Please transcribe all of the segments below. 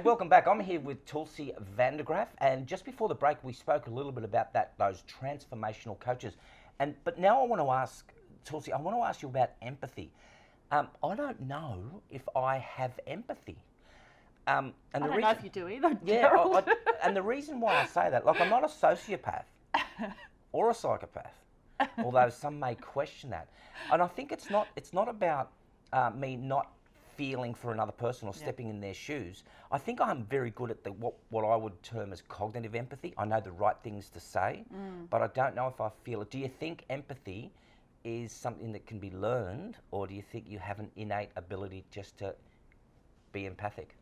welcome back. I'm here with Tulsi van der Graaff, and just before the break, we spoke a little bit about those transformational coaches. But now I want to ask, Tulsi, I want to ask you about empathy. I don't know if I have empathy. And I don't know if you do either, yeah, Gerald. and the reason why I say that, like, I'm not a sociopath or a psychopath, although some may question that. And I think it's not about me not feeling for another person or stepping in their shoes. I think I'm very good at what I would term as cognitive empathy. I know the right things to say, but I don't know if I feel it. Do you think empathy is something that can be learned, or do you think you have an innate ability just to be empathic?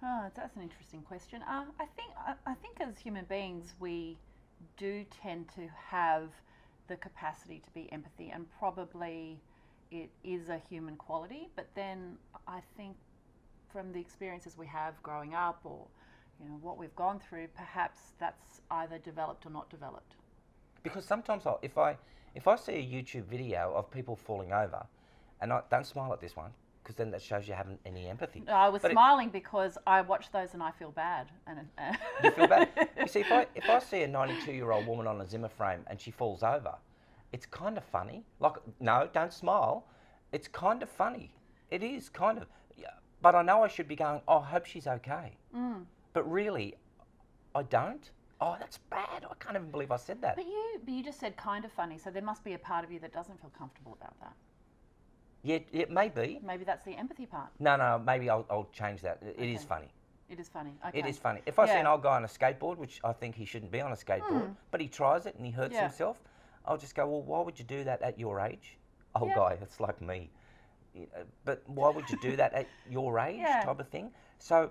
Oh, that's an interesting question. I think as human beings we do tend to have the capacity to be empathy, and probably it is a human quality. But then I think from the experiences we have growing up, or what we've gone through, perhaps that's either developed or not developed. Because sometimes if I see a YouTube video of people falling over, and don't smile at this one, because then that shows you haven't any empathy. No, I was smiling because I watch those and I feel bad. You feel bad? You see, if I see a 92-year-old woman on a Zimmer frame and she falls over, it's kind of funny. Like, no, don't smile. It's kind of funny. It is kind of. Yeah, but I know I should be going, oh, I hope she's okay. But really, I don't. Oh, that's bad. I can't even believe I said that. But you just said kind of funny, so there must be a part of you that doesn't feel comfortable about that. Yeah, it may be. Maybe that's the empathy part. No, maybe I'll change that. It is funny. It is funny. Okay. It is funny. If I see an old guy on a skateboard, which I think he shouldn't be on a skateboard, but he tries it and he hurts himself, I'll just go, well, why would you do that at your age? Old guy, it's like me. But why would you do that at your age, type of thing? So,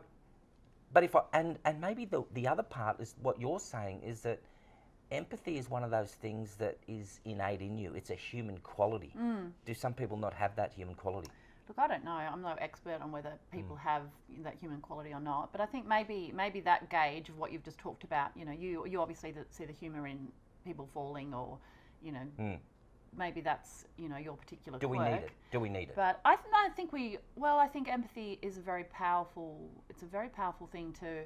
but if and maybe the other part is what you're saying is that empathy is one of those things that is innate in you. It's a human quality. Do some people not have that human quality? Look, I don't know. I'm no expert on whether people have that human quality or not. But I think maybe that gauge of what you've just talked about. You obviously see the humour in people falling, or maybe that's your particular quirk. Do we need it? But I think I think empathy is a very powerful thing to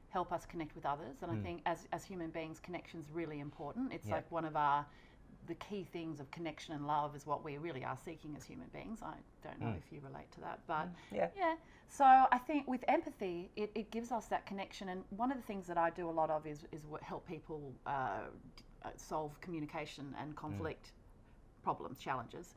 help us connect with others, and I think as human beings, connection's really important. It's like one of the key things of connection and love is what we really are seeking as human beings. I don't know if you relate to that, but so I think with empathy, it gives us that connection. And one of the things that I do a lot of is help people solve communication and conflict problems, challenges.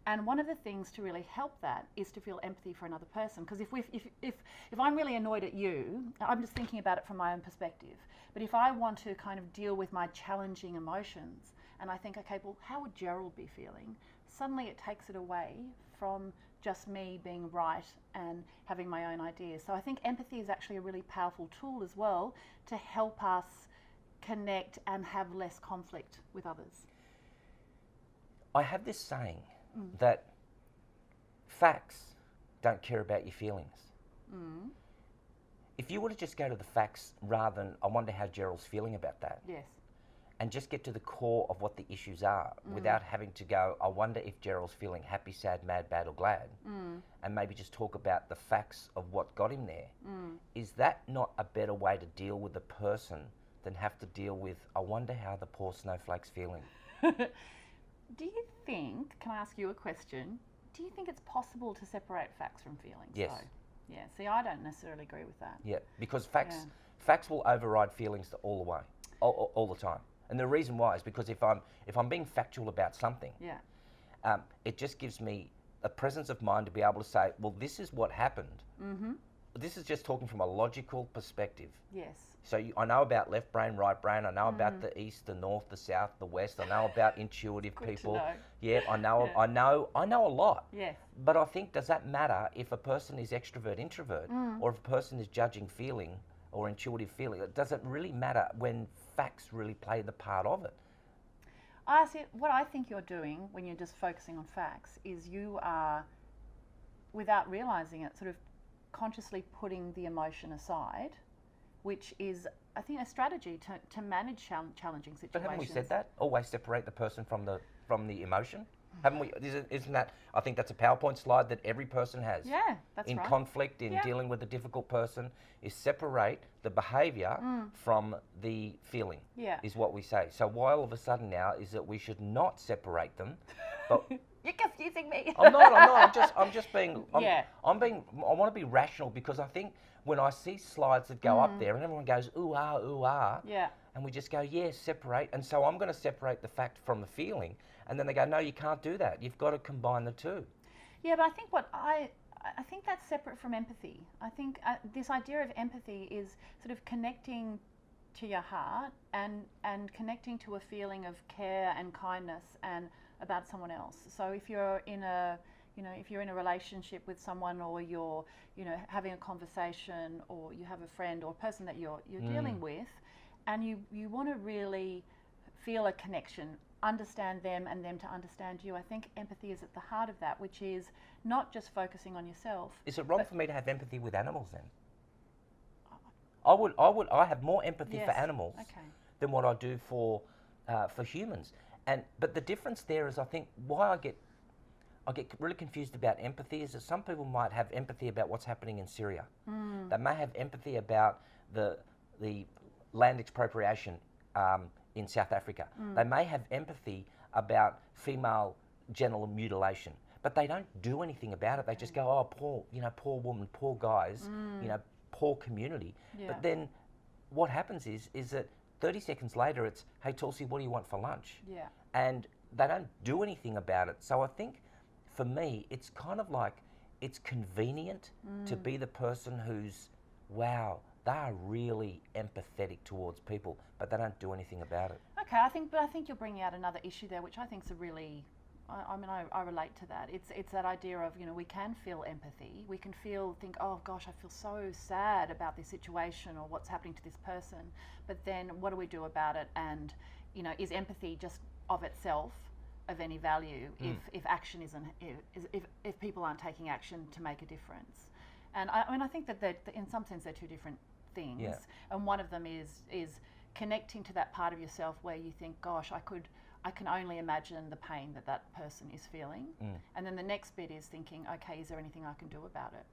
And one of the things to really help that is to feel empathy for another person. Because if I'm really annoyed at you, I'm just thinking about it from my own perspective. But if I want to kind of deal with my challenging emotions, and I think, okay, well, how would Gerald be feeling? Suddenly it takes it away from just me being right and having my own ideas. So I think empathy is actually a really powerful tool as well to help us connect and have less conflict with others. I have this saying that facts don't care about your feelings. If you were to just go to the facts rather than, I wonder how Gerald's feeling about that. Yes. And just get to the core of what the issues are without having to go, I wonder if Gerald's feeling happy, sad, mad, bad or glad. And maybe just talk about the facts of what got him there. Is that not a better way to deal with the person than have to deal with, I wonder how the poor snowflake's feeling? Do you think, can I ask you a question, do you think it's possible to separate facts from feelings? Yes. So, yeah, see, I don't necessarily agree with that. Yeah, because facts will override feelings all the way, all the time. And the reason why is because if I'm being factual about something, it just gives me a presence of mind to be able to say, well, this is what happened. This is just talking from a logical perspective. Yes. So I know about left brain, right brain. I know about the east, the north, the south, the west. I know about intuitive people. To know. Yeah, I know a lot. Yes. But I think, does that matter if a person is extrovert, introvert, or if a person is judging feeling or intuitive feeling? Does it really matter when facts really play the part of it? I see. What I think you're doing when you're just focusing on facts is you are, without realizing it, sort of consciously putting the emotion aside, which is, I think, a strategy to manage challenging situations. But haven't we said that? Always separate the person from the emotion? Haven't we? Isn't that? I think that's a PowerPoint slide that every person has. Yeah, that's in right. conflict, in dealing with a difficult person, is separate the behaviour from the feeling. Yeah. Is what we say. So why all of a sudden now is that we should not separate them, but You're confusing me. I'm not. I'm just being. Yeah. I want to be rational, because I think when I see slides that go up there and everyone goes ooh ah, Yeah. and we just go separate, and so I'm going to separate the fact from the feeling, and then they go no, you can't do that. You've got to combine the two. Yeah, but I think I think that's separate from empathy. I think this idea of empathy is sort of connecting to your heart and connecting to a feeling of care and kindness and about someone else. So if you're in a if you're in a relationship with someone, or you're having a conversation, or you have a friend or a person that you're dealing with, and you want to really feel a connection, understand them and them to understand you, I think empathy is at the heart of that, which is not just focusing on yourself. Is it wrong for me to have empathy with animals then? I have more empathy for animals than what I do for humans. But the difference there is, I think, why I get really confused about empathy is that some people might have empathy about what's happening in Syria. They may have empathy about the land expropriation in South Africa. They may have empathy about female genital mutilation, but they don't do anything about it. They just go, oh, poor woman, poor guys, poor community. Yeah. But then what happens is that 30 seconds later it's, hey Tulsi, what do you want for lunch? Yeah. And they don't do anything about it. So I think for me, it's kind of like, it's convenient to be the person who's, wow, they are really empathetic towards people, but they don't do anything about it. Okay, I think you're bringing out another issue there, which I think is a really, I relate to that. It's that idea of, we can feel empathy. We can think, oh gosh, I feel so sad about this situation or what's happening to this person. But then what do we do about it? And, is empathy just of itself of any value if action isn't, if people aren't taking action to make a difference? And I think that in some sense they're two different things. Yeah. And one of them is connecting to that part of yourself where you think, gosh, I can only imagine the pain that person is feeling. And then the next bit is thinking, okay, is there anything I can do about it?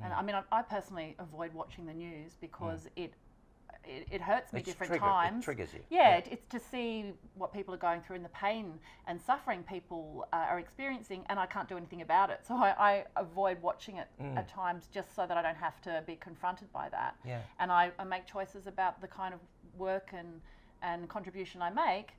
And I personally avoid watching the news because it hurts me different times. It triggers you. Yeah, it's to see what people are going through and the pain and suffering people are experiencing, and I can't do anything about it. So I avoid watching it at times just so that I don't have to be confronted by that. Yeah. And I make choices about the kind of work and contribution I make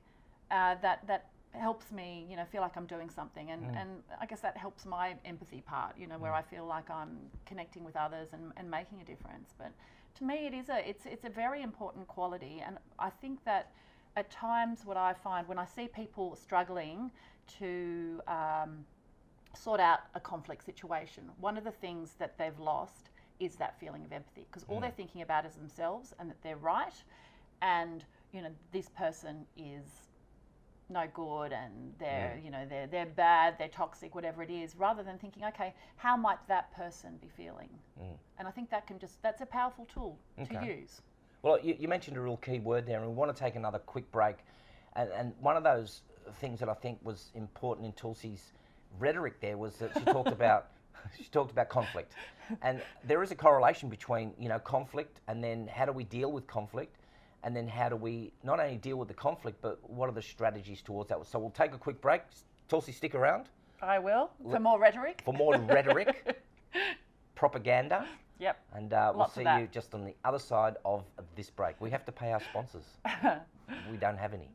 that helps me, feel like I'm doing something. And I guess that helps my empathy part, where I feel like I'm connecting with others and making a difference. But to me, it's a very important quality. And I think that at times what I find when I see people struggling to sort out a conflict situation, one of the things that they've lost is that feeling of empathy, because all they're thinking about is themselves and that they're right, and this person is no good and they're bad, they're toxic, whatever it is, rather than thinking, okay, how might that person be feeling? And I think that's a powerful tool to use. Well, you mentioned a real key word there, and we want to take another quick break. And one of those things that I think was important in Tulsi's rhetoric there was that she talked about conflict. And there is a correlation between, conflict, and then how do we deal with conflict, and then how do we not only deal with the conflict, but what are the strategies towards that? So we'll take a quick break. Tulsi, stick around. I will, for more rhetoric. For more rhetoric, propaganda. Yep. And we'll see you just on the other side of this break. We have to pay our sponsors. We don't have any.